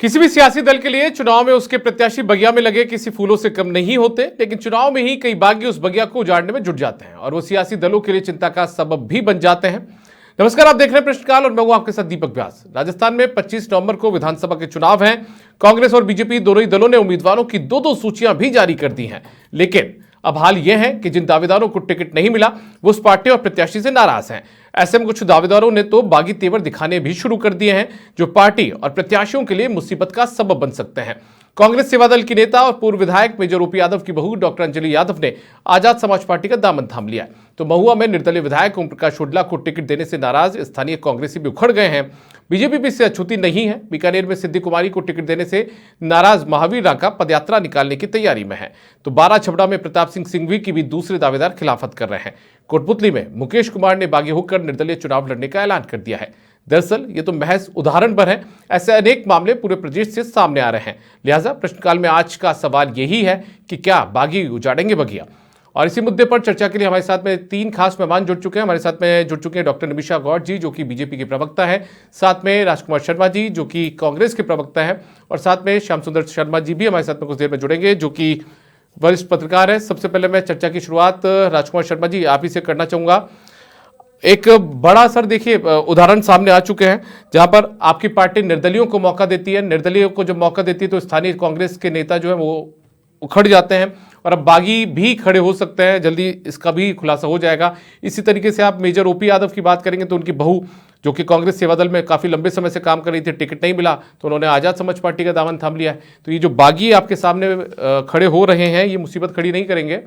किसी भी सियासी दल के लिए चुनाव में उसके प्रत्याशी बगिया में लगे किसी फूलों से कम नहीं होते, लेकिन चुनाव में ही कई बागी उस बगिया को उजाड़ने में जुट जाते हैं और वो सियासी दलों के लिए चिंता का सबब भी बन जाते हैं। नमस्कार, आप देख रहे हैं प्रश्नकाल और मैं हूं आपके साथ दीपक व्यास। राजस्थान में 25 नवंबर को विधानसभा के चुनाव हैं। कांग्रेस और बीजेपी दोनों ही दलों ने उम्मीदवारों की दो सूचियां भी जारी कर दी हैं, लेकिन अब हाल यह है कि जिन दावेदारों को टिकट नहीं मिला वो उस पार्टी और प्रत्याशी से नाराज हैं। ऐसे में कुछ दावेदारों ने तो बागी तेवर दिखाने भी शुरू कर दिए हैं, जो पार्टी और प्रत्याशियों के लिए मुसीबत का सबब बन सकते हैं। कांग्रेस सेवा दल की नेता और पूर्व विधायक मेजर ओपी यादव की बहू डॉक्टर अंजलि यादव ने आजाद समाज पार्टी का दामन थाम लिया है। तो महुआ में निर्दलीय विधायक ओम प्रकाश शुक्ला को टिकट देने से नाराज स्थानीय कांग्रेसी भी उखड़ गए हैं। बीजेपी भी इससे अछूती नहीं है। बीकानेर में सिद्धि कुमारी को टिकट देने से नाराज महावीर रांका पदयात्रा निकालने की तैयारी में है। तो बारा छबड़ा में प्रताप सिंह सिंघवी की भी दूसरे दावेदार खिलाफत कर रहे हैं। कोटपुतली में मुकेश कुमार ने बागी होकर निर्दलीय चुनाव लड़ने का ऐलान कर दिया है। दरअसल ये तो महज उदाहरण पर है, ऐसे अनेक मामले पूरे प्रदेश से सामने आ रहे हैं। लिहाजा प्रश्नकाल में आज का सवाल यही है कि क्या बागी उजाड़ेंगे बगिया। और इसी मुद्दे पर चर्चा के लिए हमारे साथ में 3 खास मेहमान जुड़ चुके हैं। हमारे साथ में जुड़ चुके हैं डॉक्टर निमिषा गौड़ जी, जो कि बीजेपी के प्रवक्ता है, साथ में राजकुमार शर्मा जी, जो कि कांग्रेस के प्रवक्ता है, और साथ में श्याम सुंदर शर्मा जी भी हमारे साथ में कुछ देर में जुड़ेंगे, जो कि वरिष्ठ पत्रकार है। सबसे पहले मैं चर्चा की शुरुआत राजकुमार शर्मा जी आप ही से करना चाहूंगा। एक बड़ा सर देखिए उदाहरण सामने आ चुके हैं जहां पर आपकी पार्टी निर्दलियों को मौका देती है। निर्दलियों को जब मौका देती है तो स्थानीय कांग्रेस के नेता जो है वो उखड़ जाते हैं और अब बागी भी खड़े हो सकते हैं। जल्दी इसका भी खुलासा हो जाएगा। इसी तरीके से आप मेजर ओपी यादव की बात करेंगे तो उनकी बहू, जो कि कांग्रेस सेवा दल में काफी लंबे समय से काम कर रही थी, टिकट नहीं मिला तो उन्होंने आजाद समाज पार्टी का दामन थाम लिया है। तो ये जो बागी आपके सामने खड़े हो रहे हैं, ये मुसीबत खड़ी नहीं करेंगे?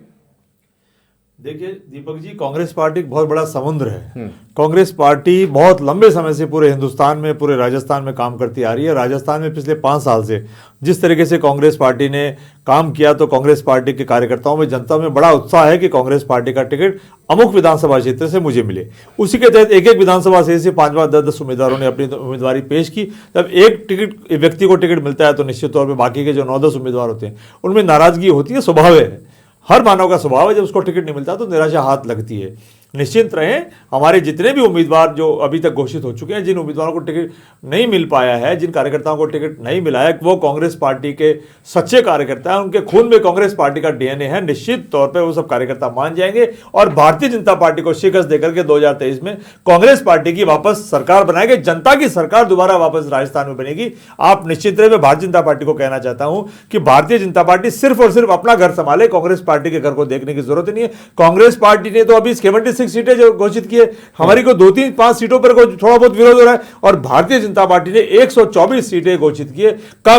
देखिए दीपक जी, कांग्रेस पार्टी एक बहुत बड़ा समुद्र है। कांग्रेस पार्टी बहुत लंबे समय से पूरे हिंदुस्तान में, पूरे राजस्थान में काम करती आ रही है। राजस्थान में पिछले 5 साल से जिस तरीके से कांग्रेस पार्टी ने काम किया, तो कांग्रेस पार्टी के कार्यकर्ताओं में, जनता में बड़ा उत्साह है कि कांग्रेस पार्टी का टिकट अमुक विधानसभा क्षेत्र से मुझे मिले। उसी के तहत एक विधानसभा से 5 10 उम्मीदवारों ने अपनी उम्मीदवारी पेश की। जब एक व्यक्ति को टिकट मिलता है तो निश्चित तौर पर बाकी के जो 9-10 उम्मीदवार होते हैं उनमें नाराजगी होती है, स्वभाव है, हर मानव का स्वभाव है। जब उसको टिकट नहीं मिलता तो निराशा हाथ लगती है। निश्चिंत रहें, हमारे जितने भी उम्मीदवार जो अभी तक घोषित हो चुके हैं, जिन उम्मीदवारों को टिकट नहीं मिल पाया है, जिन कार्यकर्ताओं को टिकट नहीं मिला है, वो कांग्रेस पार्टी के सच्चे कार्यकर्ता हैं। उनके खून में कांग्रेस पार्टी का डीएनए है। निश्चित तौर पे वो सब कार्यकर्ता मान जाएंगे और भारतीय जनता पार्टी को शिकस्त देकर के 2023 में कांग्रेस पार्टी की वापस सरकार बनाएंगे। जनता की सरकार दोबारा वापस राजस्थान में बनेगी। आप निश्चित रहे। मैं भारतीय जनता पार्टी को कहना चाहता हूं कि भारतीय जनता पार्टी सिर्फ और सिर्फ अपना घर संभाले, कांग्रेस पार्टी के घर को देखने की जरूरत नहीं है। कांग्रेस पार्टी ने तो अभी 76 सीटें जो घोषित की है, हमारी को 2-3-5 सीटों पर थोड़ा बहुत विरोध हो रहा है, और भारतीय जनता पार्टी ने 124 सीटें घोषित की है।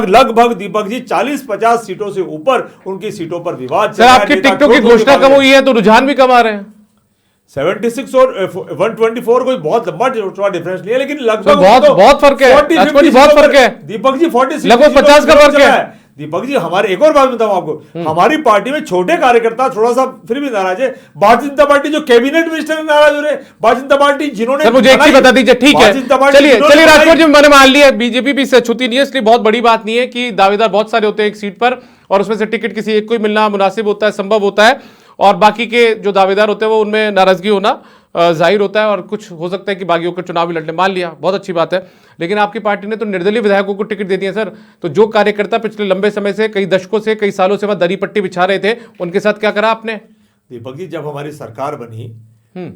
लगभग दीपक जी 40-50 सीटों से ऊपर उनकी सीटों पर विवाद चल रहा है। आपकी टिकटों की घोषणा कम हुई है तो रुझान भी कम आ रहे हैं। 76 और 124 कोई बहुत लंबा डिफरेंस नहीं है, लेकिन लगभग बहुत फर्क है। बहुत फर्क है दीपक जी, 40 लगभग 50 का फर्क है। दीपक जी, हमारे एक और बात बताऊं आपको, हमारी पार्टी में छोटे कार्यकर्ता थोड़ा सा फिर भी नाराज है। भारतीय जनता पार्टी जो कैबिनेट मिनिस्टर नाराज हो रहे हैं। भारतीय जनता पार्टी जिन्होंने, मुझे एक चीज बता दीजिए, ठीक है, चलिए राजकोट जी, मैंने मान लिया बीजेपी भी इससे अछूती नहीं है, इसलिए बहुत बड़ी बात नहीं है कि दावेदार बहुत सारे होते हैं एक सीट पर और उसमें से टिकट किसी एक को ही मिलना मुनासिब होता है, संभव होता है, और बाकी के जो दावेदार होते हैं वो उनमें नाराजगी होना जाहिर होता है, और कुछ हो सकता है कि बागियों को चुनाव भी लड़ने। मान लिया, बहुत अच्छी बात है, लेकिन आपकी पार्टी ने तो निर्दलीय विधायकों को टिकट दे दिया सर। तो जो कार्यकर्ता पिछले लंबे समय से, कई दशकों से, कई सालों से वहां दरी पट्टी बिछा रहे थे, उनके साथ क्या करा आपने? दीपक जी, जब हमारी सरकार बनी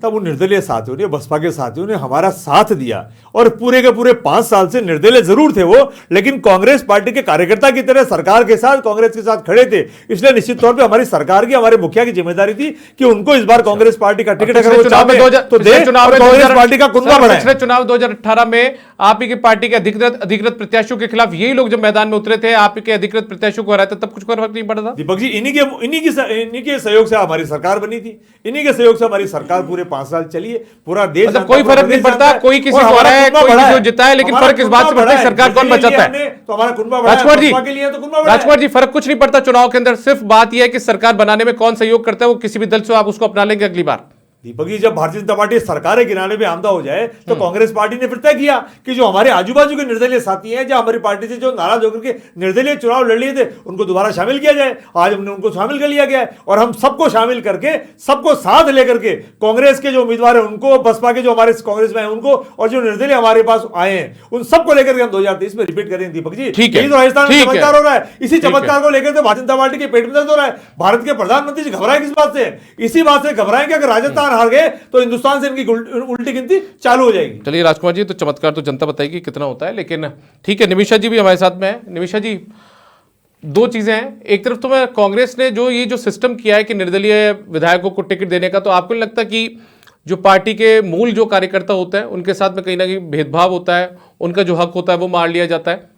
तब वो निर्दलीय साथियों ने, बसपा के साथियों ने हमारा साथ दिया, और पूरे के पूरे 5 साल से निर्दलीय जरूर थे वो, लेकिन कांग्रेस पार्टी के कार्यकर्ता की तरह सरकार के साथ, कांग्रेस के साथ खड़े थे। इसलिए निश्चित तौर पे हमारी सरकार की, हमारे मुखिया की जिम्मेदारी थी कि उनको इस बार कांग्रेस पार्टी का टिकट अगर वो चाहते तो दे, कांग्रेस पार्टी का कुनबा बढ़ाए। पिछले चुनाव 2018 में आप ही की पार्टी के अधिकृत प्रत्याशियों के खिलाफ यही लोग जब मैदान में उतरे थे, आप के अधिकृत प्रत्याशियों को हराए थे, तब कुछ फर्क नहीं पड़ा था? दीपक जी, इन्हीं के सहयोग से हमारी सरकार बनी थी। इन्हीं के सहयोग से हमारी सरकार पूरे 5 साल चली। पूरा देश, मतलब कोई फर्क नहीं पड़ता, कोई किसी को हरा है, कोई किसी को जिता है, लेकिन फर्क इस बात से पड़ता है सरकार कौन बचाता है। तो हमारा कुनबा बढ़ा है। राजकुमार जी, फर्क कुछ नहीं पड़ता चुनाव के अंदर, सिर्फ बात यह है कि सरकार बनाने में कौन सहयोग करता है, वो किसी भी दल से आप उसको अपना लेंगे अगली बार। दीपक जी, जब भारतीय जनता पार्टी सरकार के किनारे पे आमदा हो जाए तो कांग्रेस पार्टी ने फिर तय किया कि जो हमारे आजू बाजू के निर्दलीय साथी हैं, जो हमारी पार्टी से जो नाराज होकर के निर्दलीय चुनाव लड़ लिए थे, उनको दोबारा शामिल किया जाए। आज हमने उनको शामिल कर लिया गया है और हम सबको शामिल करके, सबको साथ लेकर के, कांग्रेस के जो उम्मीदवार है उनको, बसपा के जो हमारे कांग्रेस में है उनको, और जो निर्दलीय हमारे पास आए हैं उन सबको लेकर के हम 2023 में रिपीट करेंगे। दीपक जी, यही तो राजस्थान में चमत्कार हो रहा है। इसी चमत्कार को लेकर तो भारतीय जनता पार्टी के पेट में दर्द हो रहा है। भारत के प्रधानमंत्री जी घबराए किस बात से? इसी बात से घबराए कि अगर राजस्थान हार गए तो हिंदुस्तान से इनकी उल्टी गिनती चालू हो जाएगी। चलिए राजकुमार जी, तो चमत्कार तो जनता बताएगी कितना होता है, लेकिन ठीक है। निमिषा जी भी हमारे साथ में है। निमिषा जी, दो चीजें हैं। एक तरफ तो मैं कांग्रेस ने जो सिस्टम किया है कि निर्दलीय विधायकों को टिकट देने का, तो आपको नहीं लगता कि जो पार्टी के मूल जो कार्यकर्ता होते हैं उनके साथ में कहीं ना कहीं भेदभाव होता है, उनका जो हक होता है वो मार लिया जाता है?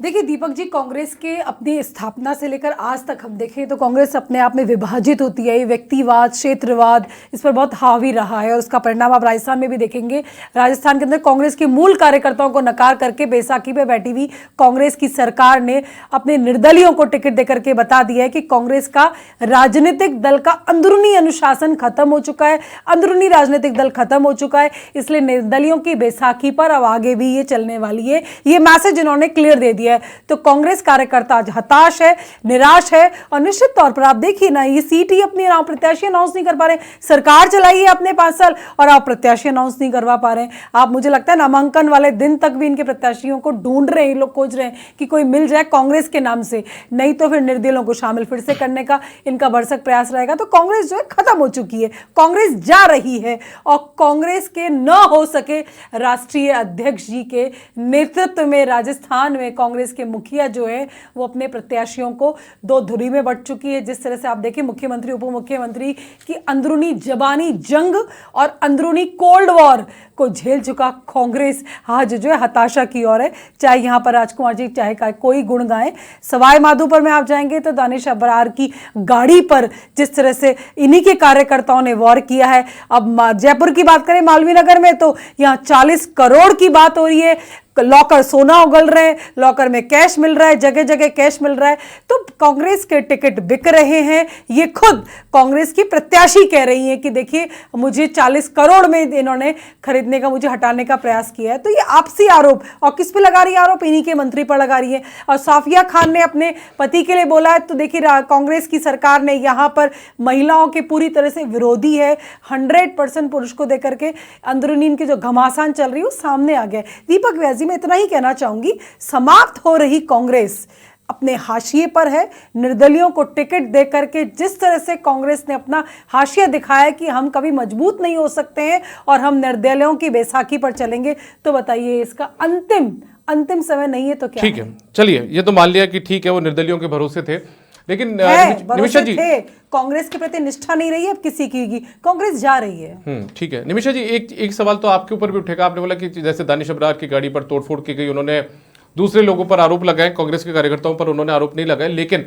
देखिए दीपक जी, कांग्रेस के अपनी स्थापना से लेकर आज तक हम देखें तो कांग्रेस अपने आप में विभाजित होती है। व्यक्तिवाद, क्षेत्रवाद इस पर बहुत हावी रहा है और उसका परिणाम आप राजस्थान में भी देखेंगे। राजस्थान के अंदर कांग्रेस के मूल कार्यकर्ताओं को नकार करके बैसाखी पे बैठी हुई कांग्रेस की सरकार ने अपने निर्दलियों को टिकट देकर के बता दिया है कि कांग्रेस का राजनीतिक दल का अंदरूनी अनुशासन खत्म हो चुका है, अंदरूनी राजनीतिक दल खत्म हो चुका है। इसलिए निर्दलियों की बैसाखी पर अब आगे भी ये चलने वाली है, ये मैसेज इन्होंने क्लियर दे दिया है। तो कांग्रेस कार्यकर्ता आज हताश है, निराश है और निश्चित तौर पर आप देखिए ना, ये सीट ही अपनी प्रत्याशी अनाउंस नहीं कर पा रहे। सरकार चलाई है अपने 5 साल और आप प्रत्याशी अनाउंस नहीं करवा पा रहे हैं। आप, मुझे लगता है नामांकन वाले दिन तक भी इनके प्रत्याशियों को ढूंढ रहे हैं, लोग खोज रहे हैं कि कोई मिल जाए कांग्रेस के नाम से, नहीं तो फिर निर्दलियों को शामिल फिर से करने का इनका भरसक प्रयास रहेगा। तो कांग्रेस जो है खत्म हो चुकी है, कांग्रेस जा रही है और कांग्रेस के न हो सके राष्ट्रीय अध्यक्ष जी के नेतृत्व में राजस्थान में कांग्रेस के मुखिया जो है वो अपने प्रत्याशियों को दो धुरी में बंट चुकी है। जिस तरह से आप देखिए मुख्यमंत्री, उप मुख्यमंत्री की अंदरूनी जबानी जंग और अंदरूनी कोल्ड वॉर को झेल चुका कांग्रेस आज जो है हताशा की ओर है। चाहे यहां पर राजकुमार जी चाहे कोई गुण गाएं, सवाई माधोपुर में आप जाएंगे तो दानिश अबरार की गाड़ी पर जिस तरह से इन्हीं के कार्यकर्ताओं ने वॉर किया है। अब जयपुर की बात करें, मालवीय नगर में तो यहां 40 करोड़ की बात हो रही है। लॉकर सोना उगल रहे हैं, लॉकर में कैश मिल रहा है, जगह जगह कैश मिल रहा है। तो कांग्रेस के टिकट बिक रहे हैं। ये खुद कांग्रेस की प्रत्याशी कह रही हैं कि देखिए मुझे 40 करोड़ में इन्होंने खरीदने का, मुझे हटाने का प्रयास किया है। तो ये आपसी आरोप, और किस पे लगा रही है आरोप? इन्हीं के मंत्री पर लगा रही है। और साफिया खान ने अपने पति के लिए बोला है। तो देखिए कांग्रेस की सरकार ने यहाँ पर महिलाओं के पूरी तरह से विरोधी है, 100% पुरुष को देकर के अंदरूनी इनकी जो घमासान चल रही है वो सामने आ गया। दीपक व्यास, मैं इतना ही कहना चाहूंगी, समाप्त हो रही कांग्रेस अपने हाशिए पर है। निर्दलियों को टिकट देकर के जिस तरह से कांग्रेस ने अपना हाशिया दिखाया कि हम कभी मजबूत नहीं हो सकते हैं और हम निर्दलियों की बैसाखी पर चलेंगे, तो बताइए इसका अंतिम समय नहीं है तो क्या? ठीक है, चलिए ये तो मान लिया कि ठीक है वो निर्दलियों के भरोसे थे, लेकिन निमिषा जी, कांग्रेस के प्रति निष्ठा नहीं रही है अब किसी की, कांग्रेस जा रही है। ठीक है निमिषा जी, एक सवाल तो आपके ऊपर भी उठेगा। आपने बोला कि जैसे दानिश अबरार की गाड़ी पर तोड़फोड़ की गई, उन्होंने दूसरे लोगों पर आरोप लगाए, कांग्रेस के कार्यकर्ताओं पर उन्होंने आरोप नहीं लगाए, लेकिन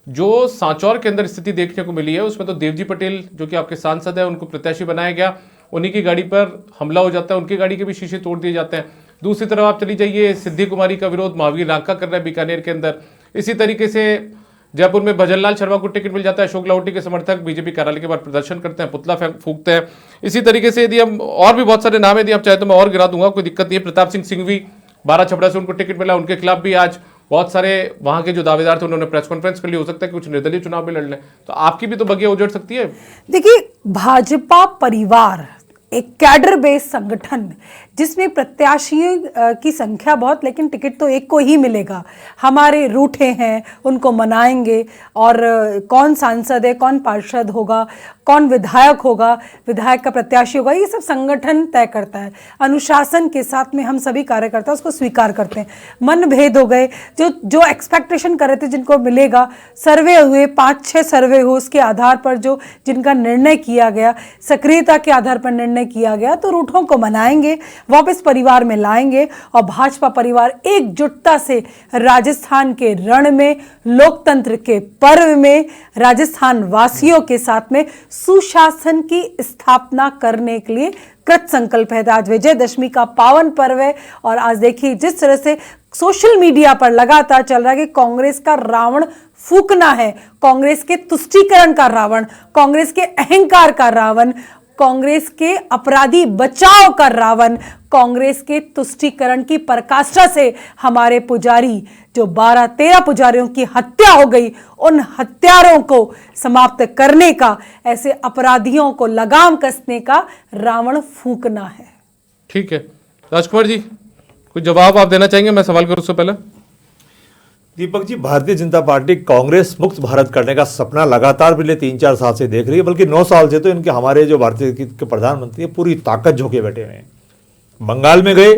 जो सांचौर के अंदर स्थिति देखने को मिली है उसमें तो देवजी पटेल जो कि आपके सांसद है उनको प्रत्याशी बनाया गया, उन्हीं की गाड़ी पर हमला हो जाता है, उनकी गाड़ी के भी शीशे तोड़ दिए जाते हैं। दूसरी तरफ आप चली जाइए, सिद्धि कुमारी का विरोध महावीर नाका कर रहा है बीकानेर के अंदर। इसी तरीके से जयपुर में भजनलाल शर्मा को टिकट मिल जाता है, अशोक लाहौटी के समर्थक बीजेपी कार्यालय के बाद प्रदर्शन करते हैं, पुतला फूंकते हैं। इसी तरीके से यदि हम और भी बहुत सारे नाम है, यदि आप चाहे तो मैं और गिरा दूंगा, कोई दिक्कत नहीं है। प्रताप सिंह सिंघवी 12 छपरा से उनको टिकट मिला, उनके खिलाफ भी आज बहुत सारे वहां के जो दावेदार थे उन्होंने प्रेस कॉन्फ्रेंस कर ली। हो सकता है कि कुछ निर्दलीय चुनाव भी लड़ लें, तो आपकी भी तो बगिया उजड़ सकती है। देखिए भाजपा परिवार एक कैडर बेस्ड संगठन जिसमें प्रत्याशियों की संख्या बहुत, लेकिन टिकट तो एक को ही मिलेगा। हमारे रूठे हैं उनको मनाएंगे, और कौन सांसद है, कौन पार्षद होगा, कौन विधायक होगा, विधायक का प्रत्याशी होगा, ये सब संगठन तय करता है। अनुशासन के साथ में हम सभी कार्यकर्ता उसको स्वीकार करते हैं। मनभेद हो गए, जो एक्सपेक्टेशन कर रहे थे जिनको मिलेगा, सर्वे हुए, 5-6 सर्वे हुए, उसके आधार पर जो जिनका निर्णय किया गया, सक्रियता के आधार पर निर्णय किया गया, तो रूठों को मनाएंगे, वापस परिवार में लाएंगे और भाजपा परिवार एकजुटता से राजस्थान के रण में, लोकतंत्र के पर्व में, राजस्थान वासियों के साथ में सुशासन की स्थापना करने के लिए कृत संकल्प है। आज विजयदशमी का पावन पर्व है और आज देखिए जिस तरह से सोशल मीडिया पर लगातार चल रहा है कि कांग्रेस का रावण फूकना है, कांग्रेस के तुष्टीकरण का रावण, कांग्रेस के अहंकार का रावण, कांग्रेस के अपराधी बचाव का रावण, कांग्रेस के तुष्टीकरण की पराकाष्ठा से हमारे पुजारी, जो 12-13 पुजारियों की हत्या हो गई, उन हत्यारों को समाप्त करने का, ऐसे अपराधियों को लगाम कसने का रावण फूंकना है। ठीक है राजकुमार जी, कुछ जवाब आप देना चाहेंगे? मैं सवाल करूं उससे पहले। दीपक जी, भारतीय जनता पार्टी कांग्रेस मुक्त भारत करने का सपना लगातार पिछले 3-4 साल से देख रही है, बल्कि 9 साल से तो इनके हमारे जो भारतीय के प्रधानमंत्री है पूरी ताकत झोंके बैठे हुए हैं। बंगाल में गए,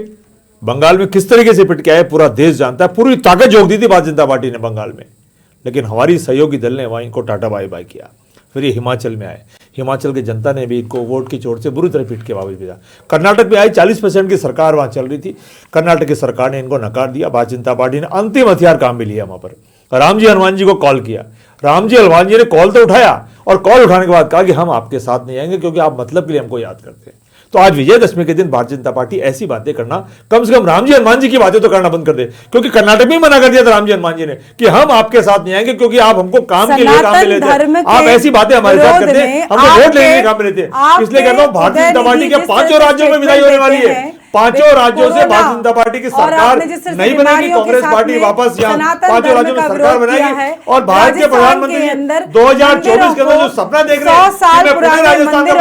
बंगाल में किस तरीके से पिट के आए पूरा देश जानता है। पूरी ताकत झोंक दी थी भारतीय जनता पार्टी ने बंगाल में, लेकिन हमारी सहयोगी दल ने वहां इनको टाटा बाय बाय किया। फिर ये हिमाचल में आए, हिमाचल की जनता ने भी इनको वोट की चोट से बुरी तरह पीट के वापस भेजा। कर्नाटक में आई, 40% की सरकार वहां चल रही थी, कर्नाटक की सरकार ने इनको नकार दिया। भारतीय जनता पार्टी ने अंतिम हथियार काम में लिया वहां पर। रामजी हनुमान जी को कॉल किया, रामजी हनुमान जी ने कॉल तो उठाया, और कॉल उठाने के बाद कहा कि हम आपके साथ नहीं आएंगे क्योंकि आप मतलब के लिए हमको याद करते हैं। तो आज विजयदशमी के दिन भारतीय जनता पार्टी ऐसी बातें करना, कम से कम रामजी हनुमान जी की बातें तो करना बंद कर दे, क्योंकि कर्नाटक में मना कर दिया था रामजी हनुमान जी ने कि हम आपके साथ नहीं आएंगे क्योंकि आप हमको काम के लिए काम में लेते हैं। आप ऐसी बातें हमारे साथ करते हैं, हमको वोट लेने के काम में लेते हैं। इसलिए कहता हूं भारतीय जनता पार्टी के 5 राज्यों में विदाई होने वाली है। 5 राज्यों से भारतीय जनता पार्टी की सरकार नहीं बनेगी। कांग्रेस पार्टी वापस यहाँ 5 राज्यों में सरकार बनाएगी, और भारत के प्रधानमंत्री 2024 के अंदर जो सपना देख रहे हैं कि मैं पूरे राजस्थान का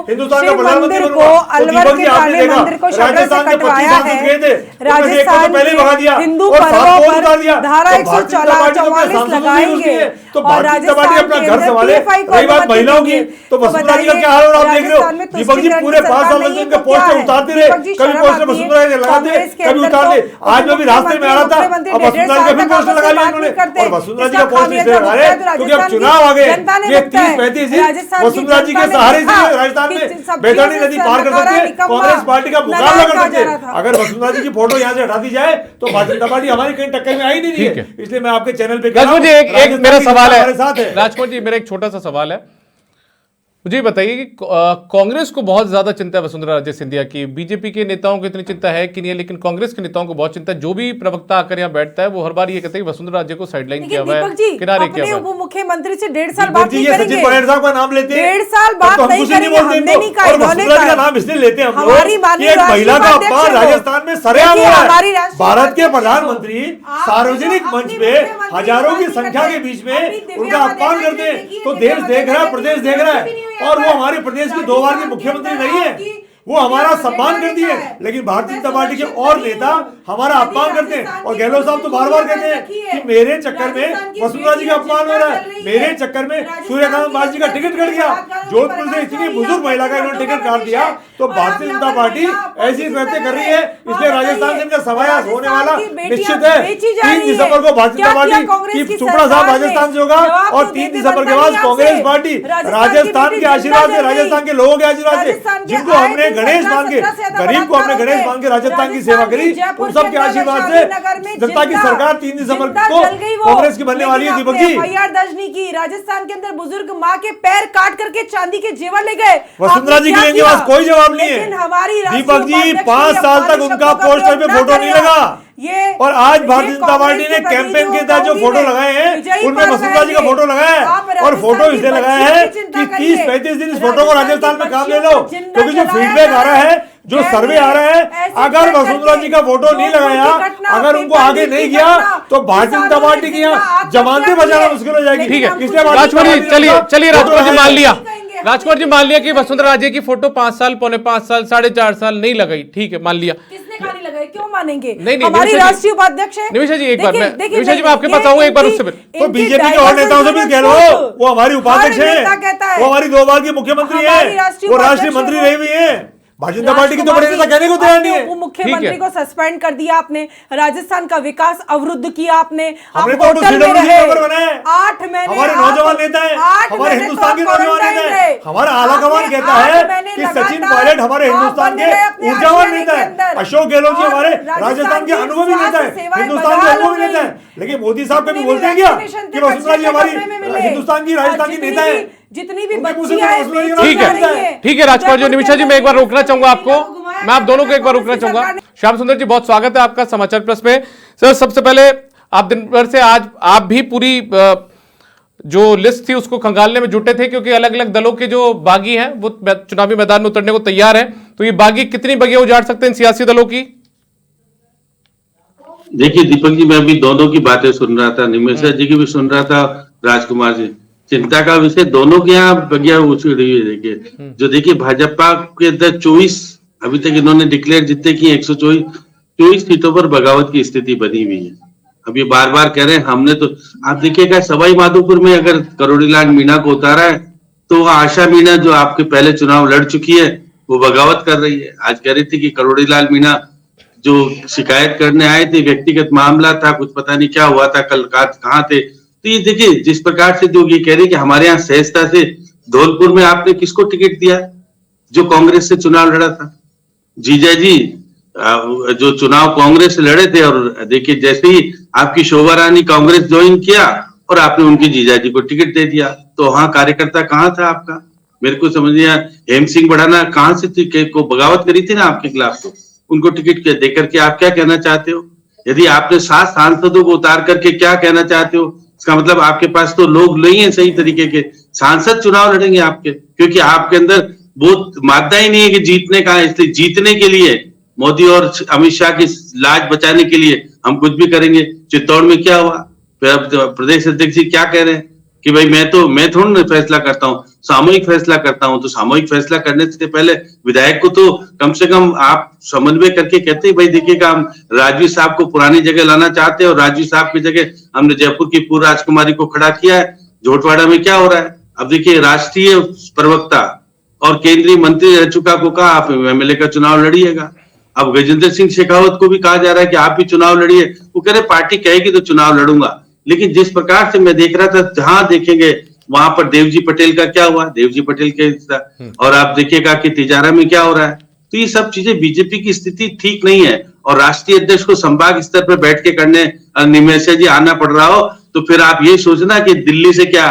हिंदुस्तान का प्रधानमंत्री बनूंगा, अलवर के काले मंदिर को शबरी से कटवाया है। राजस्थान पहले भगा दिया, हिंदू पर्वों पर धारा 144 लगाएंगे, तो भारतीय जनता पार्टी अपना घर संभाले। रही बात महिलाओं की, तो वसुंधरा जी का क्या हाल हो रहा है आप देख रहे हो। दीपक जी पूरे 5 साल तक इनके पोस्टर उतारते रहे, कभी पोस्टर वसुंधरा जी लगाते, कभी उतारते। आज मैं भी रास्ते में आ रहा था, अब वसुंधरा जी का भी पोस्टर लगा लिया इन्होंने, और वसुंधरा जी का पोस्टर इसलिए लगा रहे क्योंकि अब चुनाव आ गए। ये 30-35 दिन वसुंधरा जी के सहारे से राजस्थान में बैतरणी नदी पार कर सकते हैं, कांग्रेस पार्टी का मुकाबला कर सकते हैं। अगर वसुंधरा जी की फोटो यहाँ से हटा दी जाए तो भारतीय जनता पार्टी हमारी कहीं टक्कर में आई नहीं है। इसलिए मैं आपके चैनल पे राजकुमार जी एक मेरा सवाल है, राजकुमार जी मेरा एक छोटा सा सवाल है, मुझे बताइए कि कांग्रेस को बहुत ज्यादा चिंता है वसुंधरा राजे सिंधिया की, बीजेपी के नेताओं को इतनी चिंता है कि नहीं है, लेकिन कांग्रेस के नेताओं को बहुत चिंता है। जो भी प्रवक्ता आकर यहाँ बैठता है वो हर बार ये कहते हैं कि वसुंधरा राजे को साइडलाइन किया हुआ है, किनारे किया हुआ है। उप मुख्यमंत्री से 1.5 साल बात नहीं करेंगे, सचिन पायलट साहब का नाम लेते हैं, 1.5 साल बात नहीं करेंगे, हमने का वसुंधरा जी का नाम इसलिए लेते हैं हम लोग कि एक महिला का अपमान राजस्थान में सरेआम हो रहा है। भारत के प्रधानमंत्री सार्वजनिक मंच पे हजारों की संख्या के बीच में उनका अपमान करते हैं, तो देश देख रहा है, प्रदेश देख रहा है, और वो हमारे प्रदेश की 2 बार की मुख्यमंत्री नहीं है, वो हमारा सम्मान करती है। लेकिन भारतीय जनता पार्टी के और नेता हमारा अपमान करते हैं, और गहलोत साहब तो बार बार कहते हैं कि मेरे चक्कर में वसुंधरा जी का अपमान हो रहा है, मेरे चक्कर में सूर्यकांत दास जी का टिकट कट गया, जोधपुर से इतनी बुजुर्ग महिला का इन्होंने टिकट काट दिया। तो भारतीय जनता पार्टी ऐसी बातें कर रही है, इसलिए राजस्थान से इनका समायास होने वाला निश्चित है। 3 दिसंबर को भारतीय जनता पार्टी की चुपड़ा साहब राजस्थान से होगा, और 3 दिसंबर के बाद कांग्रेस पार्टी राजस्थान के आशीर्वाद से, राजस्थान के लोगों के आशीर्वाद से, जिनको हमने गणेश मान के, गरीब को हमने गणेश मान के राजस्थान की सेवा करी, उन सब के आशीर्वाद से जनता की सरकार 3 दिसंबर को कांग्रेस की बनने वाली है। दीपक जी एफआईआर दर्ज नहीं की, राजस्थान के अंदर बुजुर्ग माँ के पैर काट करके चांदी के जेवर ले गए, वसुंधरा जी के पास कोई जवाब नहीं है। दीपक जी 5 साल तक उनका पोस्टर पे फोटो नहीं लगा, और आज भारतीय जनता पार्टी ने कैंपेन के तहत जो फोटो लगाए हैं उनमें वसुंधरा जी का फोटो लगाया है, और फोटो इसलिए लगाया है कि 30-35 दिन इस फोटो को राजस्थान में काम ले लो, क्योंकि जो फीडबैक आ रहा है, जो सर्वे आ रहा है, अगर वसुंधरा जी का फोटो नहीं लगाया, अगर उनको आगे नहीं किया, तो भारतीय जनता पार्टी की यहाँ जमानतें बचाना मुश्किल हो जाएगी। ठीक है राजकुमार जी, चलिए राजकुमार जी मान लिया, राजकुमार जी मान लिया कि वसुंधरा राजे की फोटो 5 साल, पौने 5 साल, 4.5 साल नहीं लगाई, ठीक है मान लिया। किसने कहानी लगाई, क्यों मानेंगे? नहीं, हमारी राष्ट्रीय उपाध्यक्ष है निमिषा जी, एक बार निमिषा जी मैं आपके पास आऊंगा एक बार, उससे तो बीजेपी के और नेताओं से भी कह लो, वो हमारी उपाध्यक्ष है, वो हमारी 2 बार की मुख्यमंत्री है, वो राष्ट्रीय मंत्री रही हुई है। भारतीय जनता पार्टी की तो बड़े नेता कहने को तैयार नहीं है। उप मुख्यमंत्री को सस्पेंड कर दिया आपने, राजस्थान का विकास अवरुद्ध किया आपने, आप तो होटल में रहे 8 महीने, हमारे नौजवान नेता है, हमारे हिंदुस्तान के नौजवान नेता है, हमारा आला कमान कहता है कि सचिन पायलट हमारे हिंदुस्तान के ऊर्जावान नेता है, अशोक गहलोत जी हमारे राजस्थान के अनुभवी नेता है, हिंदुस्तान के अनुभवी नेता है। लेकिन मोदी साहब कभी बोलते हैं क्या कि वसुंधरा जी हमारी हिंदुस्तान की राजस्थान की नेता है? जितनी भी बच्चियां ठीक है राजकुमार जी, निमिषा जी मैं एक बार रोकना चाहूंगा आपको, मैं आप दोनों को एक बार रोकना चाहूंगा। श्याम सुंदर जी बहुत स्वागत है आपका समाचार प्लस में। सर सबसे पहले आप दिन भर से आज आप भी पूरी जो लिस्ट थी उसको खंगालने में जुटे थे, क्योंकि अलग अलग दलों के जो बागी हैं वो चुनावी मैदान में उतरने को तैयार हैं। तो ये बागी कितनी बगिया उजाड़ सकते हैं इन सियासी दलों की? देखिए दीपक जी, मैं अभी दोनों की बातें सुन रहा था, निमेशा जी की भी सुन रहा था, राजकुमार जी। चिंता का विषय दोनों के यहाँ बगिया उछड़ रही है। देखिए जो देखिए भाजपा के अंदर 24 अभी तक इन्होंने डिक्लेयर जितने की 124 सीटों पर बगावत की स्थिति बनी हुई है। अब ये बार बार कह रहे हैं हमने तो, आप देखिएगा सवाई माधोपुर में अगर करोड़ीलाल मीणा को उतारा है तो आशा मीणा जो आपके पहले चुनाव लड़ चुकी है वो बगावत कर रही है। आज कह रही थी कि करोड़ीलाल मीणा जो शिकायत करने आए थे, व्यक्तिगत मामला था, कुछ पता नहीं क्या हुआ था, कल कहाँ थे। तो ये देखिए जिस प्रकार से जो ये कह रही कि हमारे यहाँ सहजता से धौलपुर में आपने किसको टिकट दिया जो कांग्रेस से चुनाव लड़ा था? जीजा जी जो चुनाव कांग्रेस से लड़े थे, और देखिए जैसे ही आपकी शोभा रानी कांग्रेस ज्वाइन किया और आपने उनके जीजा जी को टिकट दे दिया, तो वहां कार्यकर्ता कहाँ था आपका? मेरे को समझ नहीं आया। हेम सिंह बढ़ाना कहाँ से थी, को बगावत करी थी ना आपके खिलाफ, तो उनको टिकट दे करके आप क्या कहना चाहते हो? यदि आपने 7 सांसदों को उतार करके क्या कहना चाहते हो? इसका मतलब आपके पास तो लोग नहीं है सही तरीके के सांसद चुनाव लड़ेंगे आपके, क्योंकि आपके अंदर वो मादा ही नहीं है कि जीतने का। इसलिए जीतने के लिए मोदी और अमित शाह की लाज बचाने के लिए हम कुछ भी करेंगे। चित्तौड़ में क्या हुआ? प्रदेश अध्यक्ष जी क्या कह रहे हैं कि भाई मैं थोड़ा ना फैसला करता हूँ, सामूहिक फैसला करता हूँ। तो सामूहिक फैसला करने से पहले विधायक को तो कम से कम आप समन्वय करके कहते हैं भाई देखिएगा हम राजवीर साहब को पुरानी जगह लाना चाहते हैं और राजवीर साहब की जगह हमने जयपुर की पूर्व राजकुमारी को खड़ा किया है। झोटवाड़ा में क्या हो रहा है? अब देखिए राष्ट्रीय प्रवक्ता और केंद्रीय मंत्री रह चुका को कहा आप एमएलए का चुनाव लड़िएगा। अब गजेंद्र सिंह शेखावत को भी कहा जा रहा है कि आप भी चुनाव लड़िए। वो कह रहे पार्टी कहेगी तो चुनाव लड़ूंगा। लेकिन जिस प्रकार से मैं देख रहा था, जहां देखेंगे वहां पर देवजी पटेल का क्या हुआ, देवजी पटेल के और आप देखिएगा कि तिजारा में क्या हो रहा है। तो ये सब चीजें बीजेपी की स्थिति ठीक नहीं है। और राष्ट्रीय अध्यक्ष को संभाग स्तर पर बैठ के करने निमेशा जी आना पड़ रहा हो तो फिर आप ये सोचना कि दिल्ली से क्या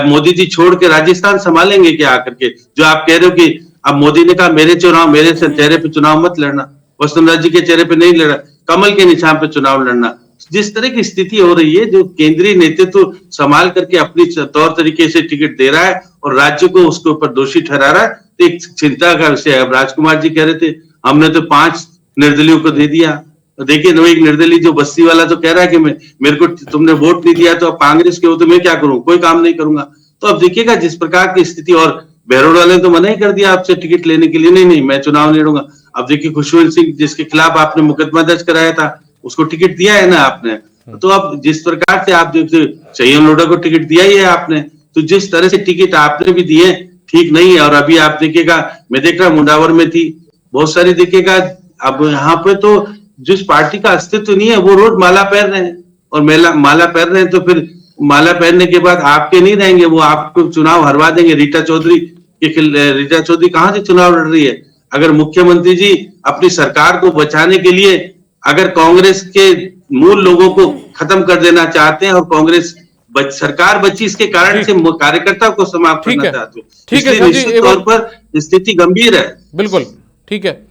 मोदी जी छोड़ के राजस्थान संभालेंगे क्या आकर के? जो आप कह रहे हो कि अब मोदी ने कहा मेरे चेहरे पे चुनाव मत लड़ना, वसुंधरा जी के चेहरे पे नहीं लड़ा, कमल के निशान पे चुनाव लड़ना। जिस तरह की स्थिति हो रही है, जो केंद्रीय नेतृत्व संभाल करके अपनी तौर तरीके से टिकट दे रहा है और राज्य को उसके ऊपर दोषी ठहरा रहा है, तो एक चिंता का विषय है। अब राजकुमार जी कह रहे थे हमने तो 5 निर्दलियों को दे दिया। तो देखिए वो एक निर्दलीय जो बस्ती वाला तो कह रहा है कि मेरे को तुमने वोट नहीं दिया तो अब कांग्रेस के हो तो मैं क्या करूं, कोई काम नहीं करूंगा। तो अब देखिएगा जिस प्रकार की स्थिति। और बहरोड वाले ने तो मना ही कर दिया आपसे टिकट लेने के लिए, नहीं मैं चुनाव नहीं लड़ूंगा। अब देखिए खुशवंत सिंह जिसके खिलाफ आपने मुकदमा दर्ज कराया था उसको टिकट दिया है ना आपने। तो अब जिस प्रकार से आप संयम लोढ़ा को टिकट दिया ही है आपने, तो जिस तरह से टिकट आपने भी दिए ठीक नहीं है। और अभी आप देखिएगा मैं देख रहा मुंडावर में थी बहुत सारी, देखिएगा अब यहाँ पे तो जिस पार्टी का अस्तित्व नहीं है वो रोज माला पहन रहे हैं और माला पहन रहे हैं। तो फिर माला पहनने के बाद आपके नहीं रहेंगे, वो आपको चुनाव हरवा देंगे। रीटा चौधरी कहाँ से चुनाव लड़ रही है? अगर मुख्यमंत्री जी अपनी सरकार को बचाने के लिए अगर कांग्रेस के मूल लोगों को खत्म कर देना चाहते हैं और कांग्रेस सरकार बची इसके कारण से कार्यकर्ता को समाप्त करना चाहते हो, ठीक है निश्चित तौर पर स्थिति गंभीर है। बिल्कुल ठीक है।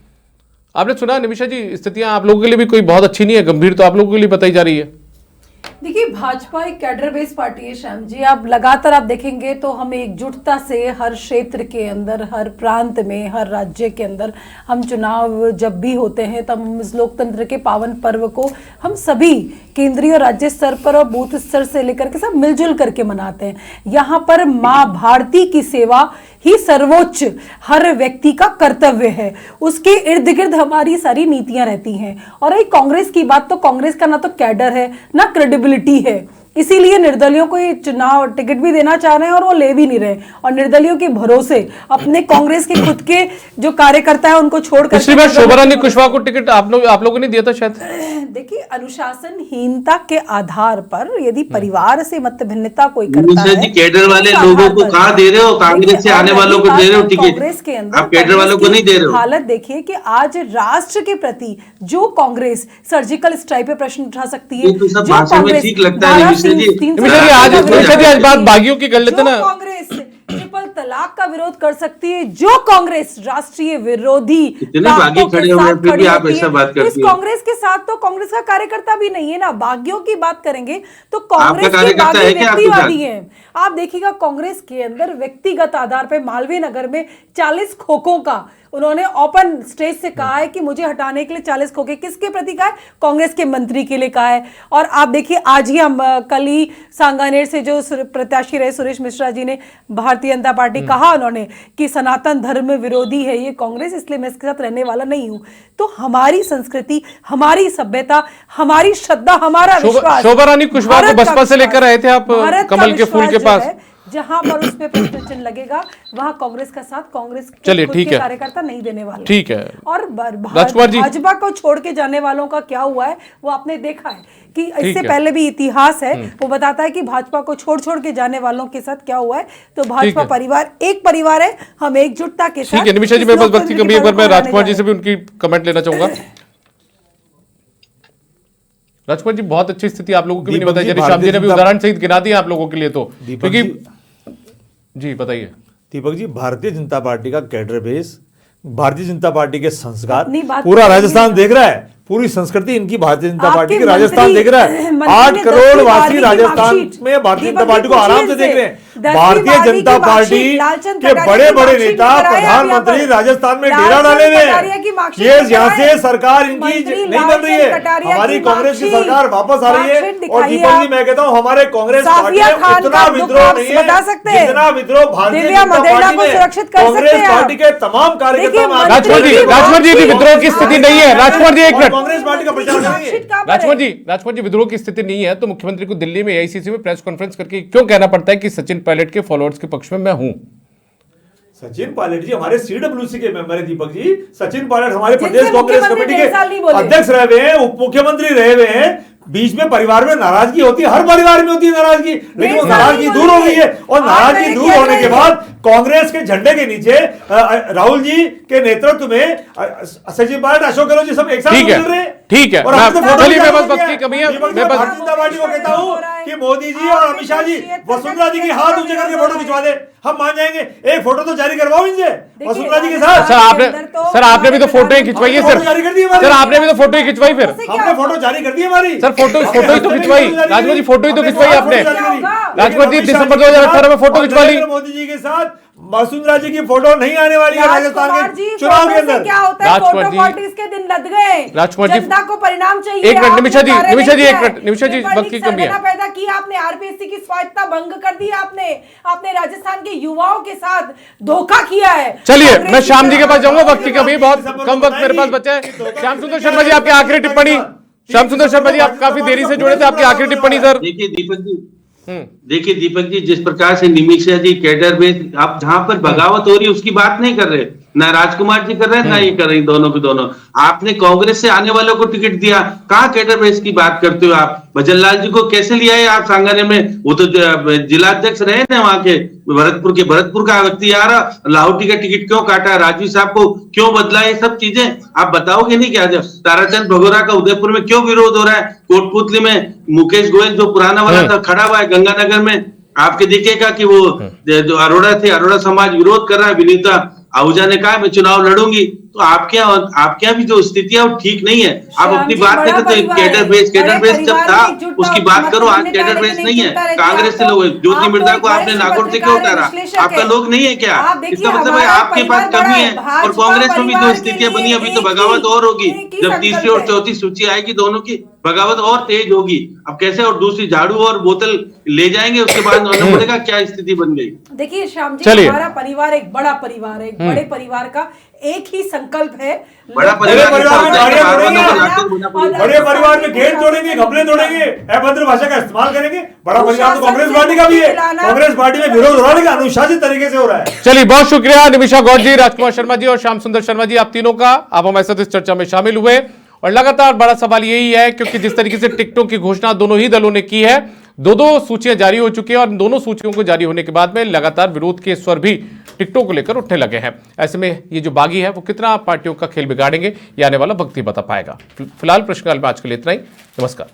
आपने सुना निमिषा जी, स्थितियां आप लोगों के लिए भी कोई बहुत अच्छी नहीं है, गंभीर तो आप लोगों के लिए बताई जा रही है। देखिए भाजपा एक कैडर बेस्ड पार्टी है श्याम जी। आप लगातार आप देखेंगे तो हम एकजुटता से हर क्षेत्र के अंदर, हर प्रांत में, हर राज्य के अंदर हम चुनाव जब भी होते हैं तब हम इस लोकतंत्र के पावन पर्व को हम सभी केंद्रीय और राज्य स्तर पर और बूथ स्तर से लेकर के सब मिलजुल करके मनाते हैं। यहाँ पर माँ भारती की सेवा ही सर्वोच्च हर व्यक्ति का कर्तव्य है। उसके इर्द गिर्द हमारी सारी नीतियां रहती हैं। और एक कांग्रेस की बात, तो कांग्रेस का ना तो कैडर है ना क्रेडिबिलिटी है, इसीलिए निर्दलियों को ये चुनाव टिकट भी देना चाह रहे हैं और वो ले भी नहीं रहे। और निर्दलियों के भरोसे अपने कांग्रेस के खुद के जो कार्यकर्ता है उनको छोड़कर शोभा रानी कुशवाहा को टिकट आप लोगों ने दिया था शायद। देखिए अनुशासनहीनता के आधार पर यदि परिवार से मत भिन्नता कोई करता है, कैडर वाले लोगों को कहाँ दे रहे हो? कांग्रेस से आने वालों को दे रहे हो टिकट, कांग्रेस के अंदर आप कैडर वालों को नहीं दे रहे हो। हालत देखिए कि आज राष्ट्र के प्रति जो कांग्रेस सर्जिकल स्ट्राइक पे प्रश्न उठा सकती है, जो कांग्रेस आज बात बागियों की कर लेते ना। कांग्रेस ट्रिपल तलाक तलाक का विरोध कर सकती है, जो कांग्रेस राष्ट्रीय विरोधी इतने बागी खड़े हुए हैं, फिर भी आप ऐसा बात तो इस करती है। कांग्रेस के साथ तो कांग्रेस का कार्यकर्ता भी नहीं है ना। बागियों की बात करेंगे तो आपका कांग्रेस के कार्यकर्ता बागी है क्या आपके व्यक्तिवादी साथ? हैं। आप देखिएगा कांग्रेस के अंदर व्यक्तिगत आधार पर मालवीय नगर में 40 खोखों का उन्होंने ओपन स्टेज से कहा है कि मुझे हटाने के लिए 40 खोखे, किसके प्रति कहा है? कांग्रेस के मंत्री के लिए कहा है। और आप देखिए आज ही हम कल ही सांगानेर से जो प्रत्याशी रहे सुरेश मिश्रा जी ने भारतीय जनता पार्टी कहा उन्होंने कि सनातन धर्म विरोधी है ये कांग्रेस, इसलिए मैं इसके साथ रहने वाला नहीं हूं। तो हमारी संस्कृति, हमारी सभ्यता, हमारी श्रद्धा, हमारा विश्वास, शोभा रानी कुशवाहा को भारत का बसपा से लेकर विश्वास, आए थे आप भारत का कमल के फूल के विश्वास पास। जो है, जहां पर उस पे प्रश्न चिन्ह लगेगा वहां कांग्रेस का साथ कांग्रेस के चलिए, खुद ठीक के है। कार्यकर्ता नहीं देने वाले। ठीक है। और राजकुमार जी। भाजपा को छोड़ के जाने वालों का क्या हुआ है वो आपने देखा है कि इससे है। पहले भी इतिहास है, वो बताता है कि भाजपा को छोड़ के जाने वालों के साथ क्या हुआ है। तो भाजपा परिवार एक परिवार है, हम एकजुटता के साथ। ठीक है निमिषा जी, मेरे पास वक्त की कमी है, एक बार मैं राजकुमार जी से भी उनकी कमेंट लेना चाहूंगा। राजकुमार जी, बहुत अच्छी स्थिति आप लोगों की भी नहीं बताई जा रही, श्याम जी ने भी उदाहरण सहित गिना दिया आप लोगों के लिए, तो क्योंकि जी बताइए। दीपक जी, भारतीय जनता पार्टी का cadre base, Bharatiya Janata party के संस्कार अपनी बात पूरा करेंगे। राजस्थान देख रहा है, पूरी संस्कृति इनकी भारतीय जनता आपके पार्टी की राजस्थान देख रहा है। मंत्री 8 ने करोड़ 10वीं वासी 12वीं की राजस्थान मार्कशीट, में भारतीय जनता दीपक पार्टी को जी आराम से पूछिए देख रहे हैं। 10वीं भारतीय 12वीं जनता की पार्टी मार्कशीट, लालचंद के कटारिया बड़े की बड़े मार्कशीट नेता, कराया आप यहाँ प्रधानमंत्री पर। राजस्थान में डेरा लालचंद डाले हुए कटारिया की हैं। मार्कशीट ये यहाँ दिखाएं। से सरकार इनकी मंत्री नहीं बन रही लालचंद है, कटारिया हमारी की कांग्रेस की मार्कशीट सरकार वापस आ रही है। मार्कशीट और दिखाइए दीपक जी, आप। मैं कहता हूँ हमारे कांग्रेस पार्टी साफिया में खान इतना का दुख विद्रोह आप नहीं बता है सकते हैं। जितना विद्रोह भारतीय दिव्या जनता मदेला पार्टी को में सुरक्षित कर कांग्रेस सकते हैं आप। पार्टी के तमाम कार्यकर्ता देखिए, में राजकुमार जी, राजकुमार जी, विद्रोह की स्थिति नहीं है। राजकुमार जी, एक मिनट। कांग्रेस पार्टी का प्रचार करेंगे। राजकुमार जी, विद्रोह की स्थिति नहीं है तो मुख्यमंत्री को दिल्ली में एआईसीसी में प्रेस कॉन्फ्रेंस करके क्यों कहना पड़ता है कि सचिन पायलट के फॉलोअर्स के पक्ष में मैं हूं? सचिन पायलट जी हमारे सीडब्ल्यूसी के मेंबर है दीपक जी। सचिन पायलट हमारे जिनसे प्रदेश कांग्रेस मुख्यमंत्री कमेटी 1.5 साल नहीं के बोले। अध्यक्ष रहे हुए हैं, उप मुख्यमंत्री रहे हुए हैं। बीच में परिवार में नाराजगी होती है, हर परिवार में होती है नाराजगी, लेकिन वो 1.5 साल नाराजगी नहीं दूर हो बोले। गई है। और आज नाराजगी मैंने दूर किया होने के है। बाद कांग्रेस के झंडे के नीचे राहुल जी के नेतृत्व में सचिन पायलट, अशोक गहलोत जी सब एक साथ ठीक है, मिल रहे हैं। ठीक है। और हमने मैं- फोटो चलिए, भी मेरे पास जारी वक्त किया की कमी है। दीपक जी, मैं बस- भारतीय जनता पार्टी को कहता हूं कि मोदी जी और अमित शाह जी वसुंधरा जी के हाथ ऊंचे करके फोटो खिंचवा दे, हम मान जाएंगे। एक फोटो तो जारी करवाओ इनसे वसुंधरा जी के साथ। सर आपने भी तो फोटो ही खिंचवाई है सर। फोटो जारी कर दी हमारी। सर आपने भी तो फोटो ही खिंचवाई फिर। हमने फोटो जारी कर दी हमारी। सर फोटो ही तो खिंचवाई। राजकुमार जी, फोटो ही तो खिंचवाई आपने। राजकुमार जी, दिसंबर 2018 में फोटो खिंचवा ली। मोदी जी के साथ वसुंधरा जी की फोटो नहीं आने वाली है राजस्थान के चुनाव के अंदर। क्या होता है, राजकुमार फोटो जी- पार्टीज के दिन लद गए। राजकुमार जी- जनता को परिणाम चाहिए। एक मिनट, आपने निमिषा जी, कार्य निमिषा नहीं जी, किया एक है। मिनट, निमिषा जी, पेपर वक्त की लीक कमी है। सरगना पैदा की आपने, आरपीएससी की स्वायत्ता भंग कर दी आपने राजस्थान के युवाओं के साथ धोखा किया है। चलिए, कांग्रेस मैं की श्याम जी के पास जाऊंगा, तरफ- वक्त की कमी, बहुत कम वक्त मेरे पास बचा है। श्याम सुंदर शर्मा जी, आपकी आखिरी टिप्पणी। श्याम सुंदर शर्मा जी, आप काफी देरी से जुड़े थे, आपकी आखिरी टिप्पणी सर। देखिए दीपक जी, जिस प्रकार से निमिषा जी कैडर में आप जहां पर बगावत हो रही है उसकी बात नहीं कर रहे, ना राजकुमार जी कर रहे हैं ना ये कर रही, दोनों के दोनों। आपने कांग्रेस से आने वालों को टिकट दिया, कहां कैडर बेस की बात करते हो आप? भजनलाल जी को कैसे लिया है आप सांगानेर में? वो तो जिलाध्यक्ष रहे थे वहां के भरतपुर का व्यक्ति यार, लाहौटी का टिकट क्यों काटा? राजवी साहब को क्यों बदला? ये सब चीजें आप बताओगे नहीं क्या? ताराचंद भगोरा का उदयपुर में क्यों विरोध हो रहा है? कोटपुतली में मुकेश गोयल जो पुराना वाला था खड़ा हुआ है गंगानगर में, आपके देखिएगा कि वो जो अरोड़ा थे, अरोड़ा समाज विरोध कर रहा है। विनीता आहूजा ने कहा मैं चुनाव लड़ूंगी। तो आपके यहाँ भी जो स्थिति है वो ठीक नहीं है। आप अपनी बात नहीं करते। कैडर बेस जब था उसकी बात करो, आज कैडर बेस नहीं है। कांग्रेस से लोग, ज्योति मिर्धा को आपने नागौर से क्यों उतारा? आपका लोग नहीं है क्या? इसका मतलब है आपके पास कमी है। और कांग्रेस में भी जो स्थितियां बनी, अभी तो बगावत और होगी। जब तीसरी और चौथी सूची आएगी दोनों की, बगावत और तेज होगी। अब कैसे? और दूसरी झाड़ू और बोतल ले जाएंगे, उसके बाद मालूम पड़ेगा क्या स्थिति बन गई। देखिए श्याम जी, हमारा परिवार एक बड़ा परिवार है, एक बड़े परिवार का एक ही संकल्प है। बड़ा परिवार में बड़े परिवार में गेट तोड़ेंगे, घपले तोड़ेंगे, अभद्र भाषा का इस्तेमाल करेंगे। बड़ा परिवार तो कांग्रेस पार्टी का भी है। कांग्रेस पार्टी में विरोध हो रहा है, अनुशासित तरीके से हो रहा है। चलिए, बहुत शुक्रिया निमिषा गौड़ जी, राजकुमार शर्मा जी और श्याम सुंदर शर्मा जी, आप तीनों का। आप हमारे साथ इस चर्चा में शामिल हुए। और लगातार बड़ा सवाल यही है, क्योंकि जिस तरीके से टिकटों की घोषणा दोनों ही दलों ने की है, दो सूचियां जारी हो चुकी हैं और दोनों सूचियों को जारी होने के बाद में लगातार विरोध के स्वर भी टिकटों को लेकर उठने लगे हैं। ऐसे में ये जो बागी है वो कितना पार्टियों का खेल बिगाड़ेंगे, ये आने वाला वक्त ही बता पाएगा। फिलहाल प्रश्नकाल में आज के लिए इतना ही। नमस्कार।